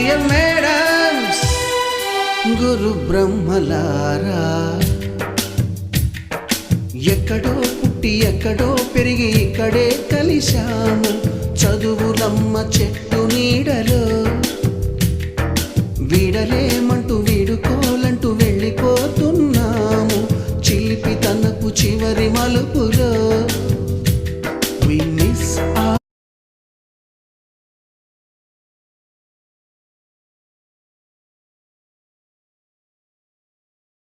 Dear madams, గురు బ్రహ్మలారా, ఎక్కడో పుట్టి ఎక్కడో పెరిగి ఇక్కడే కలిశాము చదువులమ్మ చెట్టు నీడలో. వీడలేమంటూ వీడుకోలంటూ వెళ్ళిపోతున్నాము చిలిపి తనపు చివరి మలుపులు.